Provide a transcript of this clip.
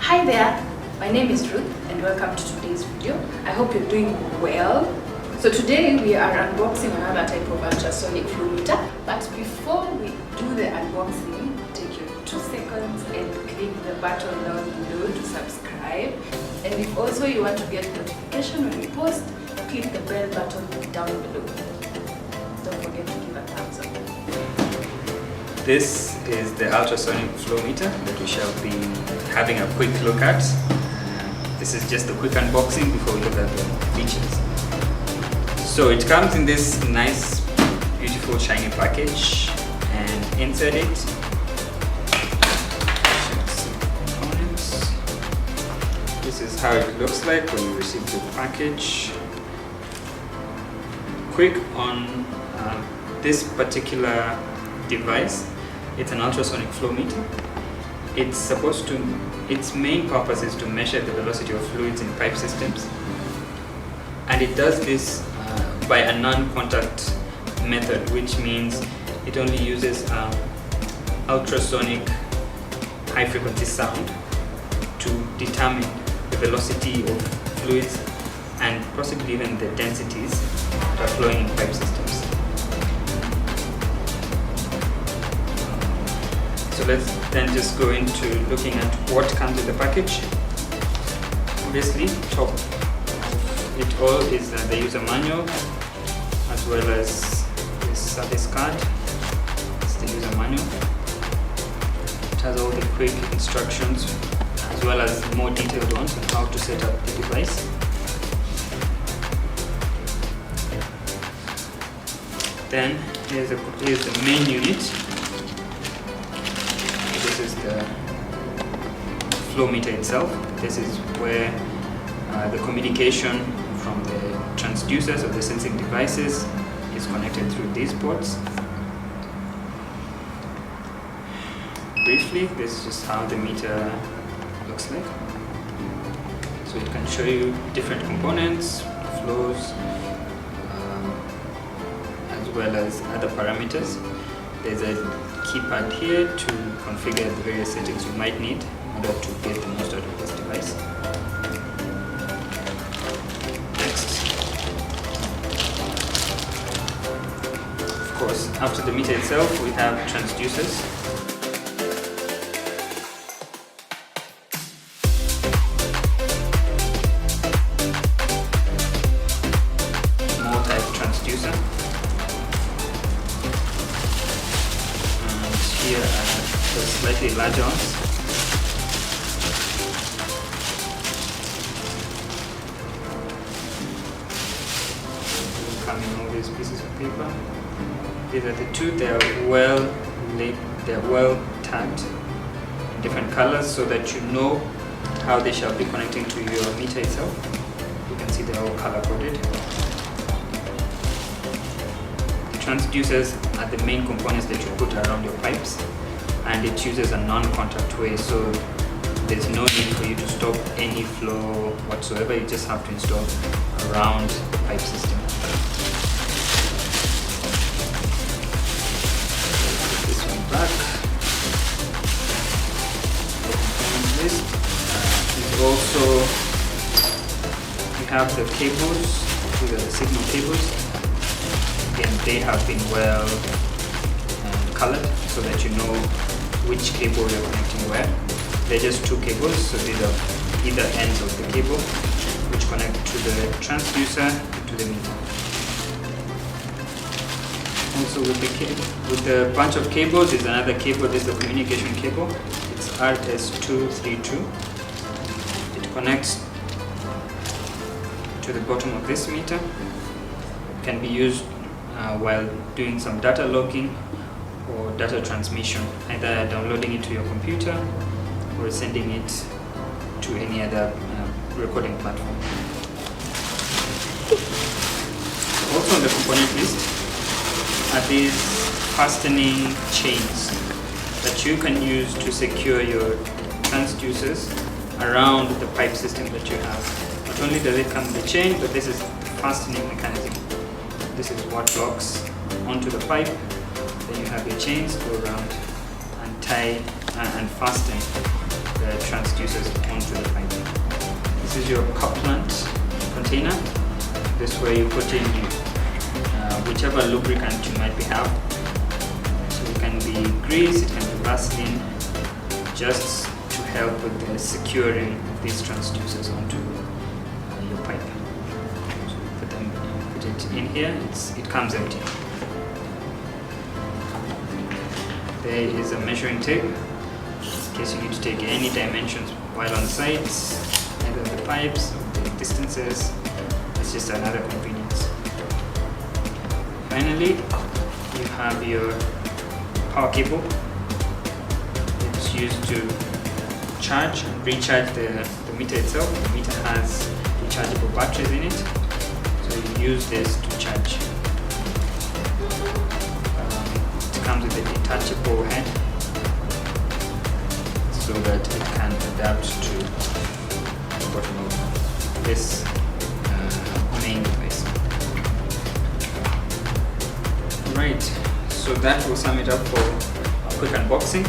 Hi there, my name is Ruth and welcome to today's video. I hope you're doing well. So today we are unboxing another type of ultrasonic flow meter. But before we do the unboxing, take your 2 seconds and click the button down below to subscribe. And if also you want to get notification when we post, click the bell button down below. Don't forget to give a thumbs up. This is the ultrasonic flow meter that we shall be having a quick look at. This is just a quick unboxing before we look at the features. So it comes in this nice, beautiful, shiny package, and inside it, some components. This is how it looks like when you receive the package. Quick on this particular device. It's an ultrasonic flow meter. Its main purpose is to measure the velocity of fluids in pipe systems, and it does this by a non-contact method, which means it only uses ultrasonic high-frequency sound to determine the velocity of fluids and possibly even the densities that are flowing in pipe systems. So let's then just go into looking at what comes with the package. Obviously, top of it all is the user manual, as well as this service card. It's the user manual. It has all the quick instructions, as well as more detailed ones on how to set up the device. Then here's the main unit. This is the flow meter itself. This is where the communication from the transducers or the sensing devices is connected through these ports. Briefly, this is just how the meter looks like. So it can show you different components, flows, as well as other parameters. There's a keypad here to configure the various settings you might need in order to get the most out of this device. Next, of course, after the meter itself, we have transducers. Multi-type transducer. Here are the slightly larger ones. Come in all these pieces of paper. These are the two. They are well laid. They are well tagged in different colors so that you know how they shall be connecting to your meter itself. You can see they're all color coded. Transducers are the main components that you put around your pipes, and it uses a non-contact way, so there's no need for you to stop any flow whatsoever. You just have to install around the pipe system. Put this one back. The list is also, we have the cables. These are the signal cables. And they have been well colored so that you know which cable you're connecting where. They're just 2 cables, so these are either ends of the cable which connect to the transducer to the meter. Also with the bunch of cables is another cable. This is the communication cable. It's RS232. It connects to the bottom of this meter. It can be used while doing some data logging or data transmission, either downloading it to your computer or sending it to any other recording platform. Also on the component list are these fastening chains that you can use to secure your transducers around the pipe system that you have. Not only does it come with the chain, but this is the fastening mechanism. This is what locks onto the pipe. Then you have your chains go around and tie and fasten the transducers onto the pipe. This is your COUPLANT container. This is where you put in whichever lubricant you might have. So it can be grease, it can be Vaseline, just to help with the securing of these transducers onto your pipe. So you put it in here, it comes empty. There is a measuring tape in case you need to take any dimensions while on site, either the pipes or the distances. It's just another convenience. Finally, you have your power cable. It's used to charge and recharge the meter itself. The meter has rechargeable batteries in it, so you use this to charge. It comes with a detachable head so that it can adapt to the bottom of this main device. Right, so that will sum it up for a quick unboxing.